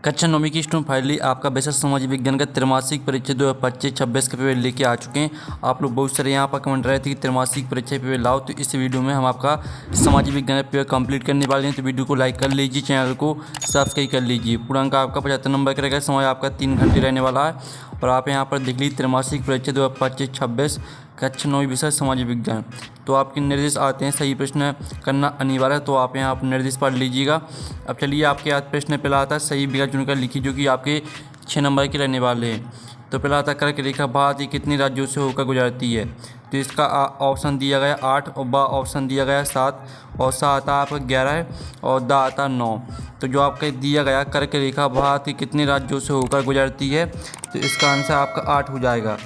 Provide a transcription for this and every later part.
कक्षा नौवीं की स्टूडेंट फाइनली आपका वैसा समाज विज्ञान का त्रैमासिक परीक्षा 2025-26 का पेपर लेके आ चुके हैं। आप लोग बहुत सारे यहाँ पर कमेंट रहे थे कि त्रैमासिक परीक्षा पेपर लाओ, तो इस वीडियो में हम आपका सामाजिक विज्ञान का पेपर कंप्लीट करने वाले हैं। तो वीडियो को लाइक कर लीजिए, चैनल को सब्सक्राइब कर लीजिए। पूर्णांक आपका 75 नंबर का रहेगा, समय आपका 3 घंटे रहने वाला है। और आप यहाँ पर देख लीजिए त्रैमासिक परीक्षा 2025-26 कक्षा 9 विषय सामाजिक विज्ञान। तो आपके निर्देश आते हैं, सही प्रश्न करना अनिवार्य है, तो आप यहाँ पर निर्देश पढ़ लीजिएगा। अब चलिए आपके याद प्रश्न पहला आता है सही विकल्प चुनकर लिखिए, जो कि आपके 6 नंबर के रहने वाले हैं। तो पहला आता है कर्क रेखा भारत कितने राज्यों से होकर गुजरती है। तो इसका ऑप्शन दिया गया 8 और बा ऑप्शन दिया गया 7 और सा आता है आपका 11 और दा आता 9। तो जो आपका दिया गया कर्क रेखा भारत के कितने राज्यों से होकर गुजरती है, तो इसका आंसर आपका 8 हो जाएगा।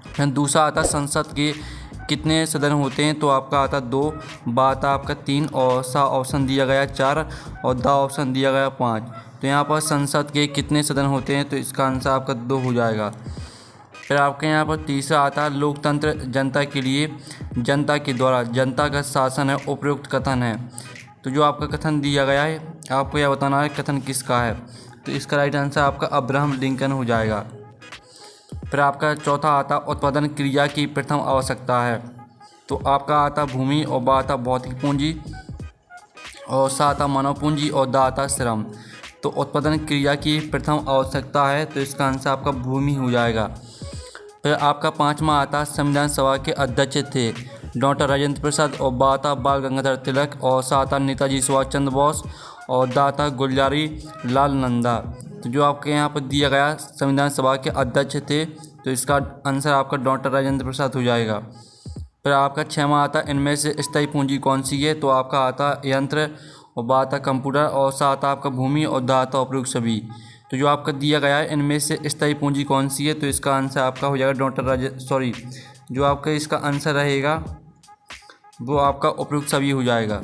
फिर दूसरा आता संसद के कितने सदन होते हैं, तो आपका आता 2, बा आता आपका 3 और सा ऑप्शन दिया गया 4 और दा ऑप्शन दिया गया 5। तो यहाँ पर संसद के कितने सदन होते हैं, तो इसका आंसर आपका 2 हो जाएगा। फिर आपके यहाँ पर तीसरा आता है लोकतंत्र जनता के लिए जनता के द्वारा जनता का शासन है उपयुक्त कथन है। तो जो आपका कथन दिया गया है आपको यह बताना है कथन किसका है, तो इसका राइट आंसर आपका अब्राहम लिंकन हो जाएगा। फिर आपका चौथा आता उत्पादन क्रिया की प्रथम आवश्यकता है। तो आपका आता भूमि और बा आता भौतिक पूंजी और सा आता मानव पूंजी और दा आता श्रम। तो उत्पादन क्रिया की प्रथम आवश्यकता है, तो इसका आंसर आपका भूमि हो जाएगा। फिर आपका पांचवा आता संविधान सभा के अध्यक्ष थे डॉक्टर राजेंद्र प्रसाद और बा आता बाल गंगाधर तिलक और सा आता नेताजी सुभाष चंद्र बोस और दा आता गुलजारी लाल नंदा। तो जो आपके यहाँ पर दिया गया संविधान सभा के अध्यक्ष थे, तो इसका आंसर आपका डॉक्टर राजेंद्र प्रसाद हो जाएगा। फिर आपका 6वां आता इनमें से स्थायी पूंजी कौन सी है, तो आपका आता यंत्र और बा आता कंप्यूटर और सा आता आपका भूमि और दा आता उपयोग सभी। तो जो आपका दिया गया है इनमें से स्थायी पूंजी कौन सी है, तो इसका आंसर आपका हो जाएगा जो आपका इसका आंसर रहेगा वो आपका उपयुक्त सभी हो जाएगा।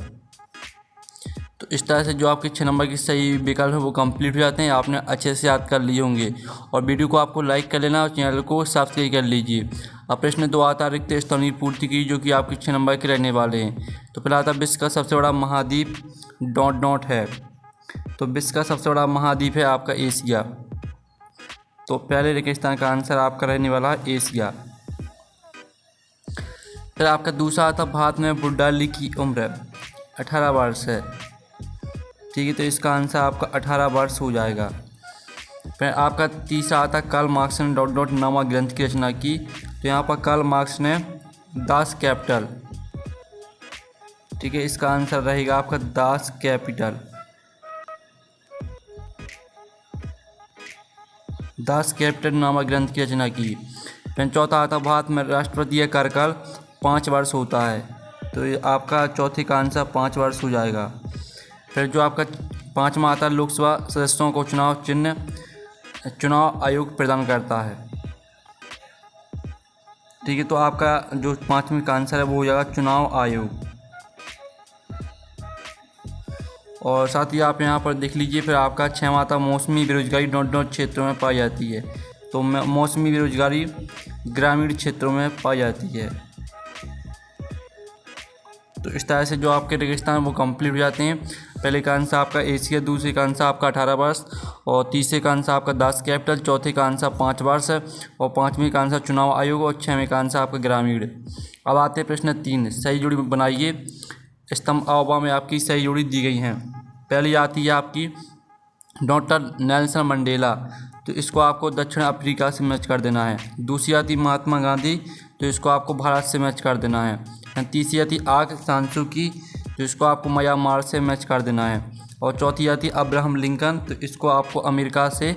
तो इस तरह से जो आपके 6 नंबर की सही विकल्प है वो कंप्लीट हो जाते हैं। आपने अच्छे से याद कर लिए होंगे और वीडियो को आपको लाइक कर लेना और चैनल को सब्सक्राइब कर लीजिए। अब प्रश्न 2 आता रिक्त स्थान की पूर्ति की, जो कि आपके 6 नंबर के रहने वाले हैं। तो पहला आता विश्व का सबसे बड़ा महाद्वीप ... है। तो विश्व का सबसे बड़ा महाद्वीप है आपका एशिया। तो पहले रेगिस्तान का आंसर आपका रहने वाला है एशिया। फिर आपका दूसरा आता भारत में बुढ़ाली की उम्र 18 वर्ष है, ठीक है, तो इसका आंसर आपका 18 वर्ष हो जाएगा। फिर आपका तीसरा आता कार्ल मार्क्स ने ... नामक ग्रंथ की रचना की। तो यहाँ पर कार्ल मार्क्स ने दास कैपिटल, ठीक है, इसका आंसर रहेगा आपका दास कैपिटल। दास कैपिटल नामक ग्रंथ की रचना की। फिर चौथा आता भारत में राष्ट्रपति का कार्यकाल 5 वर्ष होता है। तो ये आपका चौथे का आंसर 5 वर्ष हो जाएगा। फिर जो आपका 5वां आता लोकसभा सदस्यों को चुनाव आयोग प्रदान करता है, ठीक है, तो आपका जो 5वें का आंसर है वो हो जाएगा चुनाव आयोग। और साथ ही आप यहाँ पर देख लीजिए। फिर आपका 6वां आता मौसमी बेरोजगारी ... क्षेत्रों में पाई जाती है। तो मौसमी बेरोजगारी ग्रामीण क्षेत्रों में पाई जाती है। तो इस तरह से जो आपके रेगिस्तान वो कंप्लीट हो जाते हैं। पहले का आंसर आपका एशिया, दूसरे का आंसर आपका 18 वर्ष और तीसरे का आंसर आपका दास कैपिटल, चौथे का आंसर 5 वर्ष और 5वें का आंसर चुनाव आयोग और 6वें का आंसर आपका ग्रामीण। अब आते हैं प्रश्न 3, सही जोड़ी बनाइए। स्तंभ अववा में आपकी सही जोड़ी दी गई हैं। पहली आती है आपकी डॉक्टर नेल्सन मंडेला, तो इसको आपको दक्षिण अफ्रीका से मैच कर देना है। दूसरी आती महात्मा गांधी, तो इसको आपको भारत से मैच कर देना है। तीसरी आती आग सांसू की, तो इसको आपको म्यांमार से मैच कर देना है। और चौथी आती अब्राहम लिंकन, तो इसको आपको अमेरिका से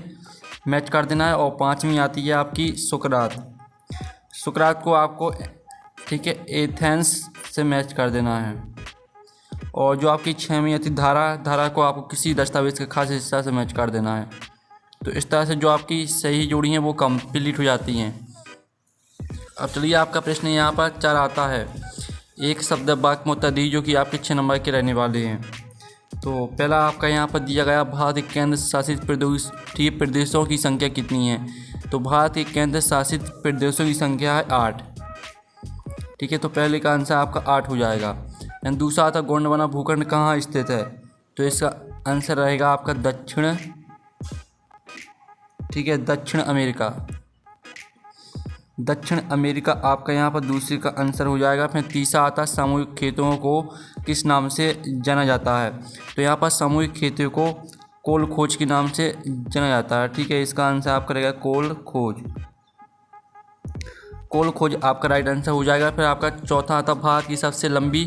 मैच कर देना है। और 5वीं आती है आपकी सुकरात को आपको, ठीक है, एथेंस से मैच कर देना है। और जो आपकी 6वीं आती धारा को आपको किसी दस्तावेज के खास हिस्सा से मैच कर देना है। तो इस तरह से जो आपकी सही जोड़ी हैं वो कंप्लीट हो जाती हैं। अब चलिए आपका प्रश्न यहाँ पर 4 आता है एक शब्द वाक्य में उत्तर दीजिए, जो कि आपके 6 नंबर के रहने वाले हैं। तो पहला आपका यहाँ पर दिया गया भारत के केंद्र शासित प्रदेशों की संख्या कितनी है। तो भारत के केंद्र शासित प्रदेशों की संख्या है 8, ठीक है, तो पहले का आंसर आपका 8 हो जाएगा। दूसरा आता गोंडवाना भूखंड कहाँ स्थित है, तो इसका आंसर रहेगा आपका दक्षिण ठीक है। दक्षिण अमेरिका आपका यहाँ पर दूसरे का आंसर हो जाएगा। फिर तीसरा आता है सामूहिक खेतों को किस नाम से जाना जाता है। तो यहाँ पर सामूहिक खेतों को कोल खोज के नाम से जाना जाता है। ठीक है, इसका आंसर आपका रहेगा कोल खोज आपका राइट आंसर हो जाएगा। फिर आपका चौथा आता भारत की सबसे लंबी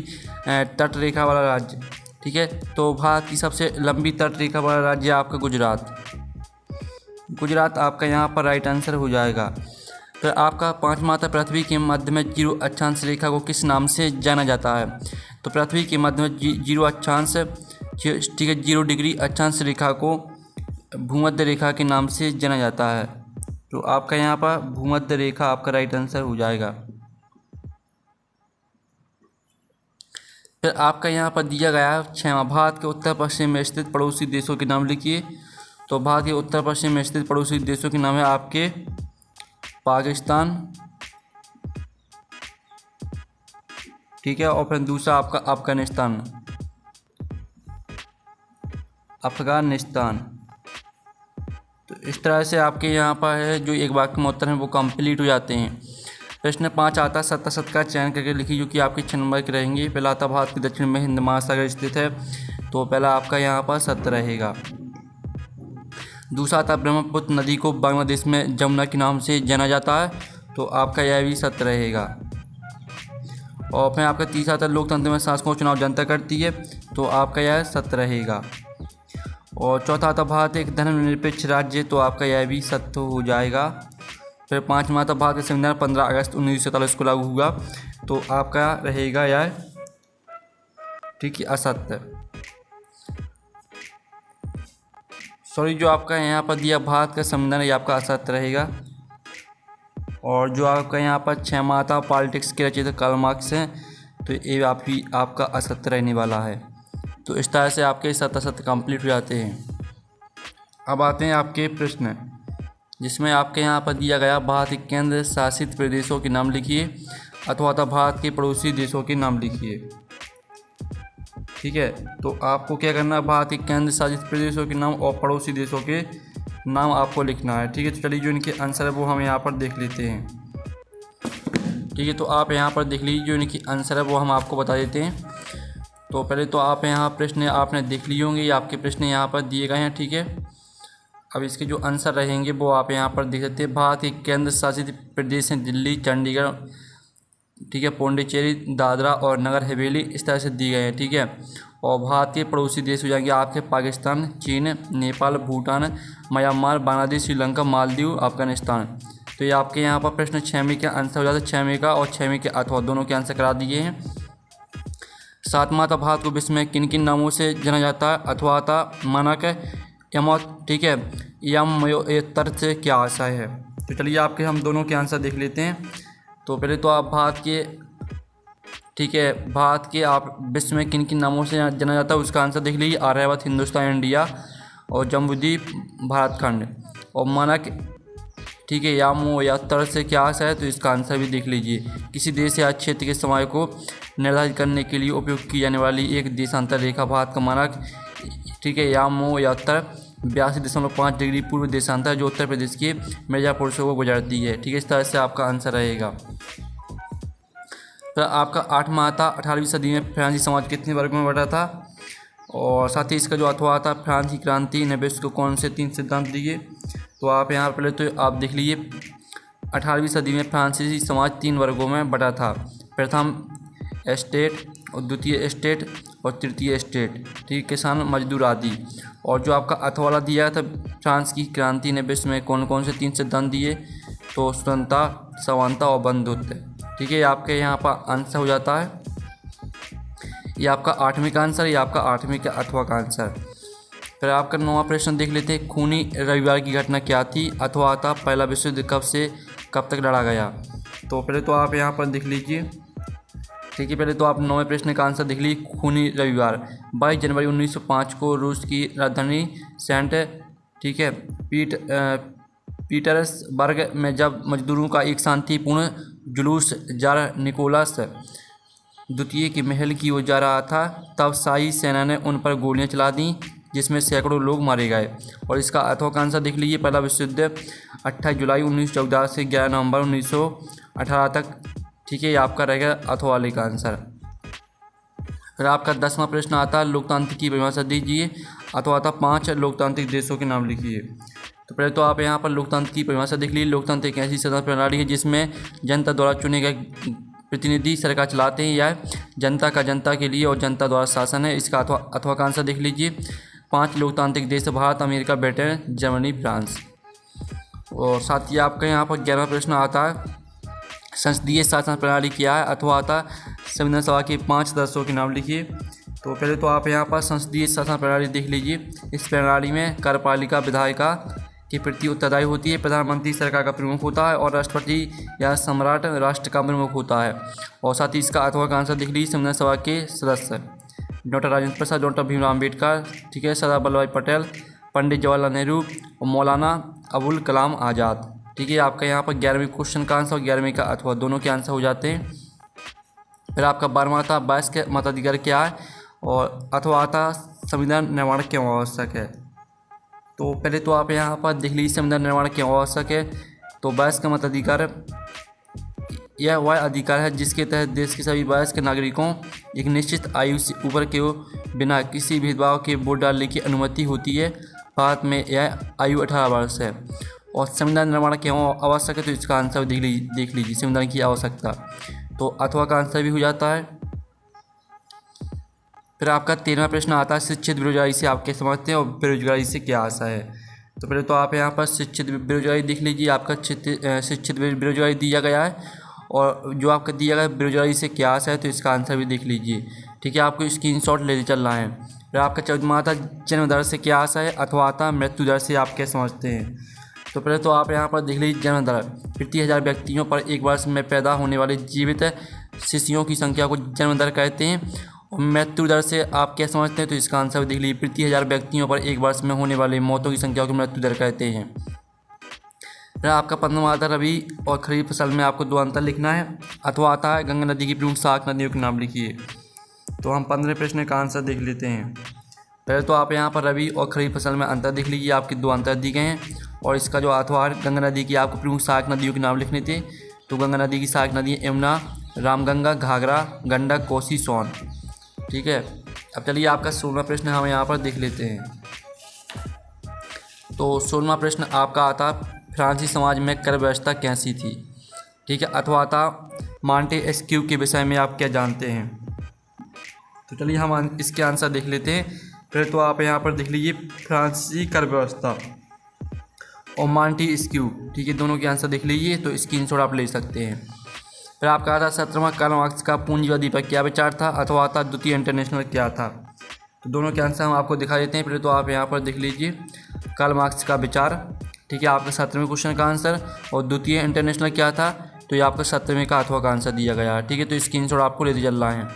तट रेखा वाला राज्य। ठीक है, तो भारत की सबसे लंबी तट रेखा वाला राज्य आपका गुजरात आपका यहाँ पर राइट आंसर हो जाएगा। फिर आपका पाँचवा आता पृथ्वी के मध्य में जीरो अक्षांश रेखा को किस नाम से जाना जाता है। तो पृथ्वी के मध्य में जीरो अक्षांश, ठीक है, 0 डिग्री अक्षांश रेखा को भूमध्य रेखा के नाम से जाना जाता है। तो आपका यहाँ पर भूमध्य रेखा आपका राइट आंसर हो जाएगा। फिर आपका यहाँ पर दिया गया है 6वां, भारत के उत्तर पश्चिम में स्थित पड़ोसी देशों के नाम लिखिए। तो भारत के उत्तर पश्चिम में स्थित पड़ोसी देशों के नाम है आपके पाकिस्तान, ठीक है, और फिर दूसरा आपका अफगानिस्तान। तो इस तरह से आपके यहाँ पर है जो एक वाक्य में उत्तर हैं वो कंप्लीट हो जाते हैं। प्रश्न 5 आता है सत्ता शत का चयन करके लिखिए, जो कि आपके 6 नंबर के रहेंगे। पहला आता भारत के दक्षिण में हिंद महासागर स्थित है, तो पहला आपका यहाँ पर सत्य रहेगा। दूसरा आता ब्रह्मपुत्र नदी को बांग्लादेश में जमुना के नाम से जाना जाता है, तो आपका यह भी सत्य रहेगा। और फिर आपका तीसरा आता लोकतंत्र में शासकों चुनाव जनता करती है, तो आपका यह सत्य रहेगा। और चौथा आता भारत एक धर्मनिरपेक्ष राज्य, तो आपका यह भी सत्य हो जाएगा। फिर पाँचवा आता भारत का संविधान 15 अगस्त 1947 को लागू हुआ, तो आपका रहेगा यह, ठीक है, असत्य। सॉरी, जो आपका यहाँ पर दिया भारत का संविधान ये आपका असत्य रहेगा। और जो आपका यहाँ पर 6वां आता पॉलिटिक्स के रचयिता कार्ल मार्क्स हैं, तो ये आपका असत्य रहने वाला है। तो इस तरह से आपके सत्य कंप्लीट हो जाते हैं। अब आते हैं आपके प्रश्न, जिसमें आपके यहाँ पर दिया गया भारत के केंद्र शासित प्रदेशों के नाम लिखिए, अथवा भारत के पड़ोसी देशों के नाम लिखिए। ठीक है, तो आपको क्या करना है, भारत के केंद्र शासित प्रदेशों के नाम और पड़ोसी देशों के नाम आपको लिखना है। ठीक है, तो चलिए जो इनके आंसर है वो हम यहाँ पर देख लेते हैं। ठीक है, तो आप यहाँ पर देख लीजिए, जो इनकी आंसर है वो हम आपको बता देते हैं। तो पहले तो आप यहाँ प्रश्न आपने देख लिए होंगे, ये आपके प्रश्न यहाँ पर दिए गए हैं। ठीक है, अब इसके जो आंसर रहेंगे वो आप यहाँ पर देख सकते हैं। भारत के केंद्र शासित प्रदेश हैं दिल्ली, चंडीगढ़, ठीक है, पौंडीचेरी, दादरा और नगर हवेली, इस तरह से दिए गए हैं। ठीक है, और भारत के पड़ोसी देश हो जाएंगे आपके पाकिस्तान, चीन, नेपाल, भूटान, म्यांमार, बांग्लादेश, श्रीलंका, मालदीव, अफगानिस्तान। तो ये आपके यहाँ पर प्रश्न 6वें का आंसर हो जाता है। 6वें का और 6वें के अथवा दोनों के आंसर करा दिए हैं। 7वां था भारत को विश्व में किन किन नामों से जाना जाता है, अथवा आता मानक यमोत, ठीक है, यम से क्या आशय है। तो चलिए आपके हम दोनों के आंसर देख लेते हैं। तो पहले तो आप भारत के, ठीक है, भारत के आप विश्व में किन किन नामों से जाना जाता है उसका आंसर देख लीजिए। आर्यभट्ट, हिंदुस्तान, इंडिया और जम्बूद्वीप, भारतखंड। और मानक, ठीक है, यामोत्तर से क्या आशय है, तो इसका आंसर भी देख लीजिए। किसी देश या क्षेत्र के समय को निर्धारित करने के लिए उपयोग की जाने वाली एक देशांतर रेखा भारत का मानक, ठीक है, यामोत्तर 82.5 डिग्री पूर्व देशांतर जो उत्तर प्रदेश के मिर्ज़ापुर से वो गुजरती है। ठीक है, इस तरह से आपका आंसर रहेगा। तो आपका 8वां आता 18वीं सदी में फ्रांसीसी समाज कितने वर्गों में बटा था, और साथ ही इसका जो अथवा आता फ्रांस की क्रांति ने विश्व को कौन से 3 सिद्धांत दिए। तो आप यहाँ पहले तो आप देख लीजिए, 18वीं सदी में फ्रांसीसी समाज 3 वर्गों में बटा था। प्रथम एस्टेट और द्वितीय स्टेट और तृतीय स्टेट, ठीक, किसान, मजदूर आदि। और जो आपका अथवाला दिया था, फ्रांस की क्रांति ने विश्व में कौन कौन से 3 सिद्धांत दिए, तो स्वतंत्रता, समानता और बंधुत्व। ठीक है, आपके यहाँ पर आंसर हो जाता है। ये आपका 8वें का आंसर, ये आपका 8वें का अथवा का आंसर। फिर आपका 9वां प्रश्न देख लेते हैं। खूनी रविवार की घटना क्या थी, अथवा आता पहला विश्व युद्ध कब से कब तक लड़ा गया। तो पहले तो आप यहाँ पर देख लीजिए। ठीक है, पहले तो आप 9वें प्रश्न का आंसर देख लीजिए। खूनी रविवार 22 जनवरी 1905 को रूस की राजधानी सेंट, ठीक है, पीटर्सबर्ग में जब मजदूरों का एक शांतिपूर्ण जुलूस जार निकोलस द्वितीय के महल की ओर जा रहा था, तब शाही सेना ने उन पर गोलियां चला दी। जिसमें सैकड़ों लोग मारे गए। और इसका अथवा का आंसर देख लीजिए, पहला विश्व युद्ध 28 जुलाई 1914 से 11 नवंबर 1918 तक। ठीक है, ये आपका रहेगा अथवा वाले का आंसर। फिर आपका 10वां प्रश्न आता है लोकतांत्रिक की परिभाषा दीजिए, अथवा आता 5 लोकतांत्रिक देशों के नाम लिखिए। तो पहले तो आप यहाँ पर लोकतंत्र की परिभाषा देख लीजिए। लोकतंत्र एक ऐसी शासन प्रणाली है जिसमें जनता द्वारा चुने गए प्रतिनिधि सरकार चलाते हैं, या जनता का जनता के लिए और जनता द्वारा शासन है। इसका अथवा का आंसर देख लीजिए। 5 लोकतांत्रिक देश: Bharat, America, Britain, Germany, France. और साथ ही आपका यहाँ पर 11वां प्रश्न आता है संसदीय शासन प्रणाली क्या है, अथवा आता संविधान सभा के 5 सदस्यों के नाम लिखिए। तो पहले तो आप यहाँ पर संसदीय शासन प्रणाली देख लीजिए। इस प्रणाली में कार्यपालिका विधायिका के प्रति उत्तरदायी होती है, प्रधानमंत्री सरकार का प्रमुख होता है और राष्ट्रपति या सम्राट राष्ट्र का प्रमुख होता है। और साथ ही इसका अथवा का आंसर देख लीजिए। संविधान सभा के सदस्य डॉक्टर राजेंद्र प्रसाद, डॉक्टर भीमराव अम्बेडकर, ठीक है, सरदार वल्लभ भाई पटेल, पंडित जवाहरलाल नेहरू और मौलाना अबुल कलाम आज़ाद। ठीक है, आपका यहाँ पर 11वें क्वेश्चन का आंसर और 11वें का अथवा दोनों के आंसर हो जाते हैं। फिर आपका 12वां था वयस्क के मताधिकार क्या है, और अथवा आता संविधान निर्माण क्यों आवश्यक है। तो पहले तो आप यहाँ पर देख लीजिए संविधान निर्माण क्यों आवश्यक है। तो वयस्क का मताधिकार यह वह अधिकार है जिसके तहत देश के सभी वयस्क नागरिकों एक निश्चित आयु से ऊपर के बिना किसी भेदभाव के वोट डालने की अनुमति होती है। भारत में यह आयु 18 वर्ष है। और संविधान निर्माण क्यों आवश्यक है, तो इसका आंसर देख लीजिए संविधान की आवश्यकता। तो अथवा का आंसर भी हो जाता है। फिर आपका 13वां प्रश्न आता है शिक्षित बेरोजगारी से आप क्या समझते हैं और बेरोजगारी से क्या आशा है। तो पहले तो आप यहाँ पर शिक्षित बेरोजगारी देख लीजिए। आपका शिक्षित बेरोजगारी दिया गया है, और जो आपका दिया गया है बेरोजगारी से क्या आशा है, तो इसका आंसर भी देख लीजिए। ठीक है, आपको स्क्रीनशॉट लेते चलना है। फिर आपका 14वां आता जन्म दर से क्या आशा है, अथवा आता मृत्यु दर से आप क्या समझते हैं। तो पहले तो आप यहाँ पर देख लीजिए जन्म दर प्रति 1000 व्यक्तियों पर एक वर्ष में पैदा होने वाले जीवित शिशुओं की संख्या को जन्म दर कहते हैं। और मृत्यु दर से आप क्या समझते हैं, तो इसका आंसर देख लीजिए प्रति 1000 व्यक्तियों पर एक वर्ष में होने वाली मौतों की संख्या को मृत्यु दर कहते हैं। फिर आपका 15वां आता रबी और खरीफ फसल में आपको 2 अंतर लिखना है, अथवा आता है गंगा नदी की प्रमुख सहायक नदियों के नाम लिखिए। तो हम 15वें प्रश्न का आंसर देख लेते हैं। पहले तो आप यहाँ पर रबी और खरीफ फसल में अंतर देख लीजिए। आपके 2 अंतर दिए गए हैं, और इसका जो अथवा गंगा नदी की आपको प्रमुख सहायक नदियों के नाम लिखने थे। तो गंगा नदी की सहायक नदी यमुना, रामगंगा, घाघरा, गंडक, कोसी, सोन। ठीक है, अब चलिए आपका 16वां प्रश्न हम यहाँ पर देख लेते हैं। तो 16वां प्रश्न आपका आता फ्रांसीसी समाज में कर व्यवस्था कैसी थी। ठीक है, अथवा आता मॉन्टेस्क्यू के विषय में आप क्या जानते हैं। तो चलिए हम इसके आंसर देख लेते हैं। फिर तो आप यहाँ पर देख लीजिए फ्रांसीसी कर व्यवस्था और मॉन्टेस्क्यू, ठीक है, दोनों के आंसर देख लीजिए। तो स्क्रीनशॉट आप ले सकते हैं। फिर आपका आता 17वां कार्ल मार्क्स का पूंजीवादी पर क्या विचार था, अथवा आता द्वितीय इंटरनेशनल क्या था। तो दोनों के आंसर हम आपको दिखा देते हैं। पहले तो आप यहाँ पर देख लीजिए कार्ल मार्क्स का विचार, ठीक है, आपका 17वें क्वेश्चन का आंसर। और द्वितीय इंटरनेशनल क्या था, तो ये आपका 17वें का अथवा का आंसर दिया गया है। ठीक है, तो स्क्रीनशॉट आपको लेते चलना है।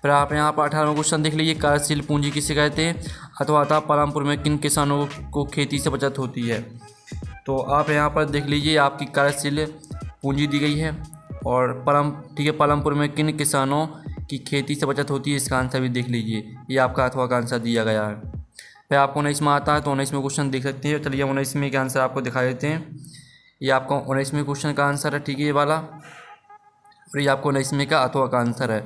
फिर आप यहाँ पर 18वां क्वेश्चन देख लीजिए कार्यशील पूंजी किसे कहते हैं, अथवा आता पालमपुर में किन किसानों को खेती से बचत होती है। तो आप यहाँ पर देख लीजिए आपकी कार्यशील पूंजी दी गई है, और ठीक है, पालमपुर में किन किसानों की खेती से बचत होती है, इसका आंसर भी देख लीजिए। ये आपका अथवा का आंसर दिया गया है। फिर आपको 19वां आता है, तो 19वें क्वेश्चन देख सकते हैं। चलिए 19वें के आंसर आपको दिखा देते हैं। ये आपका 19वें क्वेश्चन का आंसर है, ठीक है, ये वाला। और ये आपको 19वें का अथवा का आंसर है।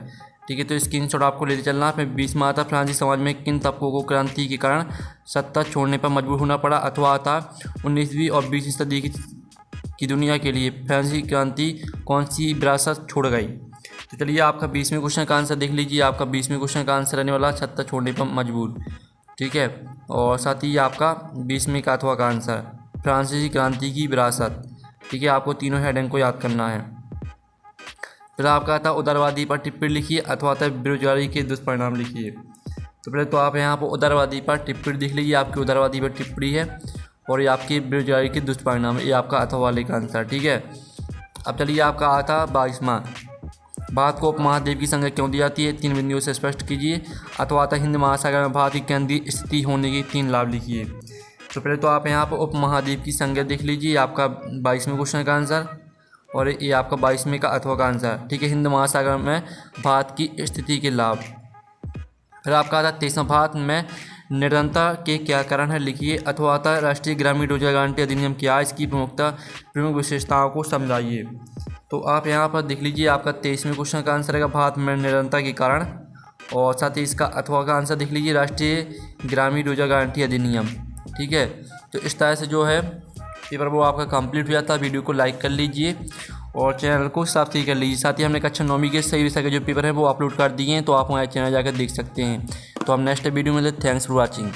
ठीक है, तो स्क्रीनशॉट आपको लेते चलना। फिर 20वां आता फ्रांसीसी समाज में किन तबकों को क्रांति के कारण सत्ता छोड़ने पर मजबूर होना पड़ा, अथवा आता 19वीं और 20वीं सदी की दुनिया के लिए फ्रांसीसी क्रांति कौन सी विरासत छोड़ गई। तो चलिए आपका 20वें क्वेश्चन का आंसर देख लीजिए। आपका 20वें क्वेश्चन का आंसर रहने वाला सत्ता छोड़ने पर मजबूर। ठीक है, और साथ ही आपका 20वें का अथवा का आंसर फ्रांसीसी क्रांति की विरासत। ठीक है, आपको तीनों हेडिंग को याद करना है। फिर आपका आता उदारवादी पर टिप्पणी लिखिए, अथवा आता बेरोजगारी के दुष्परिणाम लिखिए। तो पहले तो आप यहाँ पर उदारवादी पर टिप्पणी लिख लीजिए। आपकी उदारवादी पर टिप्पणी है, और ये आपकी बेरोजगारी के दुष्परिणाम है। ये आपका अथवा वाले का आंसर। ठीक है, अब चलिए आपका आता 22वां भारत को उपमहाद्वीप की संज्ञा क्यों दी जाती है, 3 बिंदुओं से स्पष्ट कीजिए। अथवा आता हिंद महासागर में भारत की केंद्रीय स्थिति होने के 3 लाभ लिखिए। तो पहले तो आप यहाँ पर उपमहाद्वीप की संज्ञा देख लीजिए। आपका 22वें क्वेश्चन का आंसर, और ये आपका 22वें का अथवा का आंसर। ठीक है, हिंद महासागर में भारत की स्थिति के लाभ। फिर आपका आता है 23वां भारत में निरंतरता के क्या कारण है लिखिए। अथवा आता है राष्ट्रीय ग्रामीण रोजगार गारंटी अधिनियम क्या है, इसकी प्रमुख विशेषताओं को समझाइए। तो आप यहाँ पर देख लीजिए, आपका 23वें क्वेश्चन का आंसर है भारत में निरंतरता के कारण, और साथ ही इसका अथवा का आंसर देख लीजिए राष्ट्रीय ग्रामीण रोजगार गारंटी अधिनियम। ठीक है, तो इस तरह से जो है पेपर वो आपका कंप्लीट हो जाता है। वीडियो को लाइक कर लीजिए और चैनल को सब्सक्राइब कर लीजिए। साथ ही हमने कक्षा 9वीं के सही विषय के जो पेपर है वो अपलोड कर दिए हैं, तो आप हमारे चैनल जाकर देख सकते हैं। तो हम नेक्स्ट वीडियो में मिलते हैं। Thanks for watching.